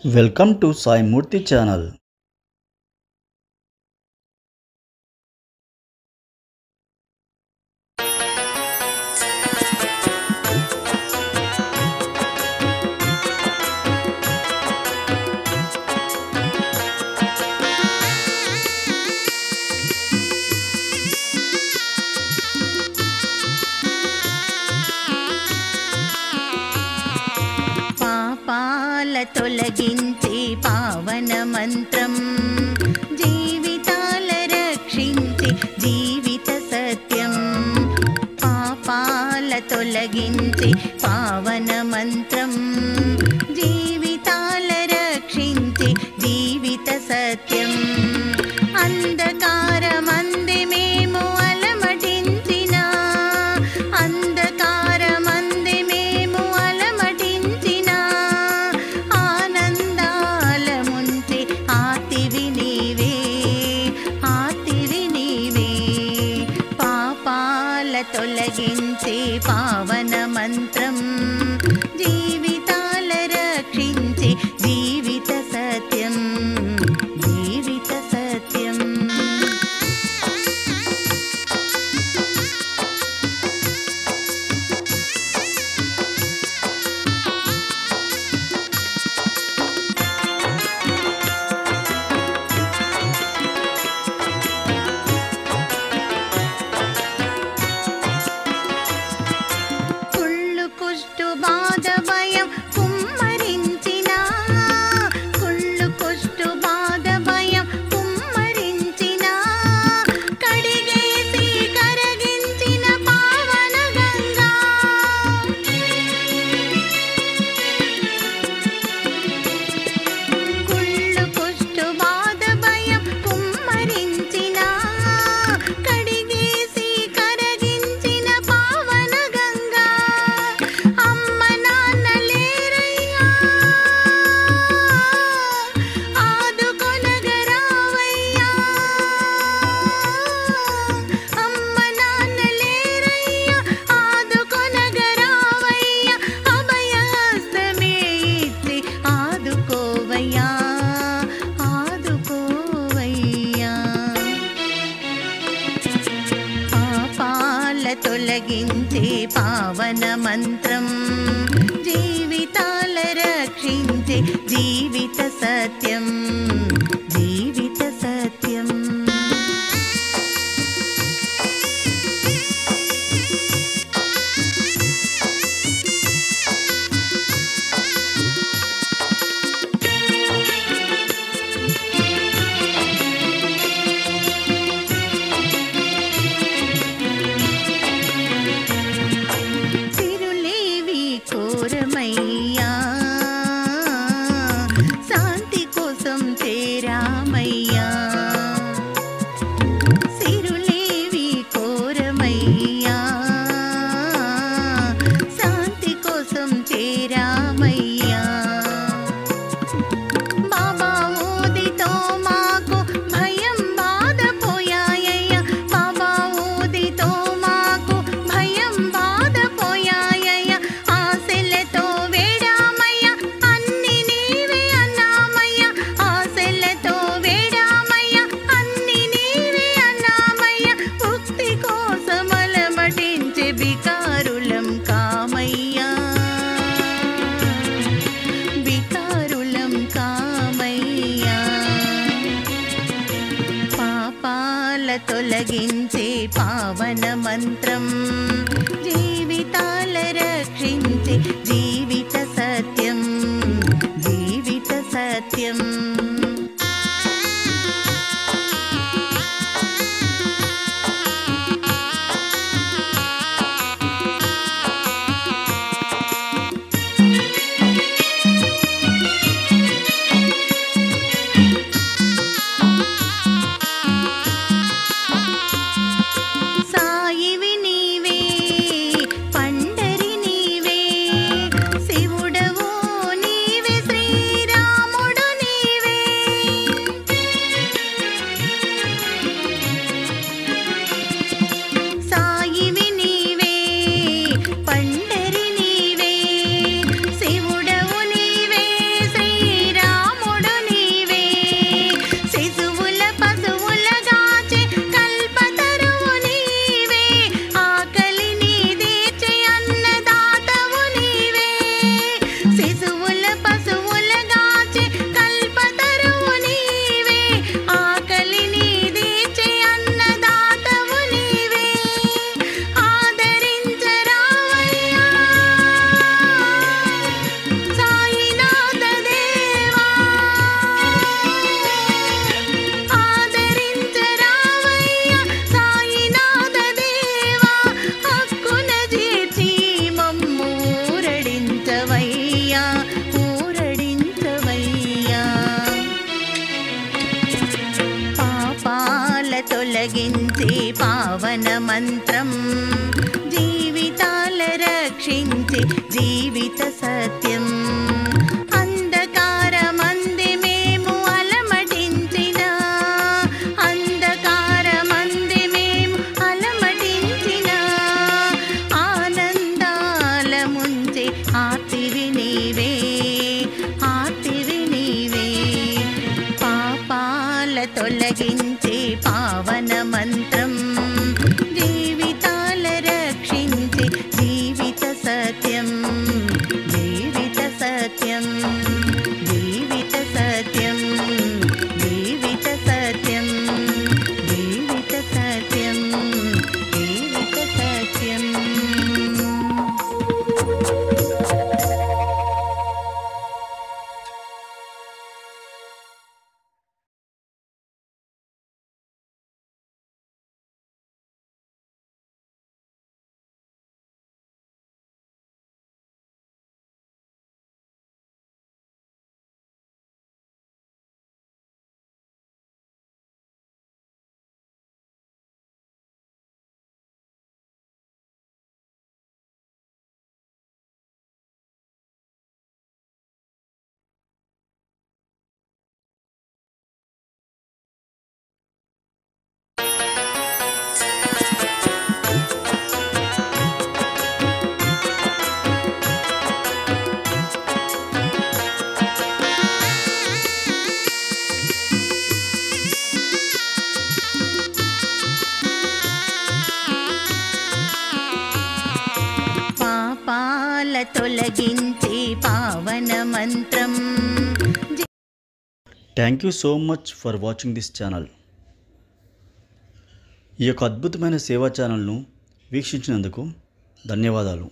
Welcome to Sai Murthy channel. పాపాల తొలగించే పావన మంత్రం జీవితాల రక్షించే జీవిత సత్యం పాపాల తొలగించే పావన మంత్రం జీవితాల రక్షించే జీవిత సత్యం అంధకారమందే మేము అలమటించిన అంధకారమందే మేము అలమటించిన ఆనందాల ముంచే ఆతివి నీవే పాపాల తొలగించే పావన మంత్రం జీవితాల రక్షించే జీవిత సత్యం జీవిత సత్యం కుళ్ళు కుష్టు బాధ భయం కుమ్మరించిన కుళ్ళు కుష్టు బాధ భయం కుమ్మరించిన కడిగేసి కరగించిన పావన గంగా కుళ్ళు కుష్టు బాధ భయం కుమ్మరించిన కడిగేసి కరగించిన పావన గంగా అమ్మ నాన్న లేరయ్యా ఆదుకొనగరావయ్యా అమ్మ నాన్న లేరయ్యా ఆదుకొనగరావయ్యా అభయహస్తమే ఇచ్చి ఆదుకోవయ్యా ఆదుకోవయ్యా పాపాల తొలగించే పావన మంత్రం జీవితాల రక్షించే జీవిత సత్యం జీవిత సత్యం తిరులేవి కోరమయ్యా శాంతి కోసం చే తొలగించే పావన మంత్రం జీవితాల రక్షించే జీవిత సత్యం అంధకారమంది మేము అలమటించిన అంధకారమంది మేము అలమటించిన ఆనందాల ముంచే ఆర్తివి నీవే పాపాల తొలగించే పావన మంత్రం జీవితాల రక్షించే జీవిత సత్యం జీవిత సత్యం జీవిత సత్యం జీవిత సత్యం జీవిత సత్యం జీవిత సత్యం. పాపాల తొలగించే పావన మంత్రం. Thank you so much for watching this channel. ఈ యొక్క అద్భుతమైన సేవా ఛానల్ను వీక్షించినందుకు ధన్యవాదాలు.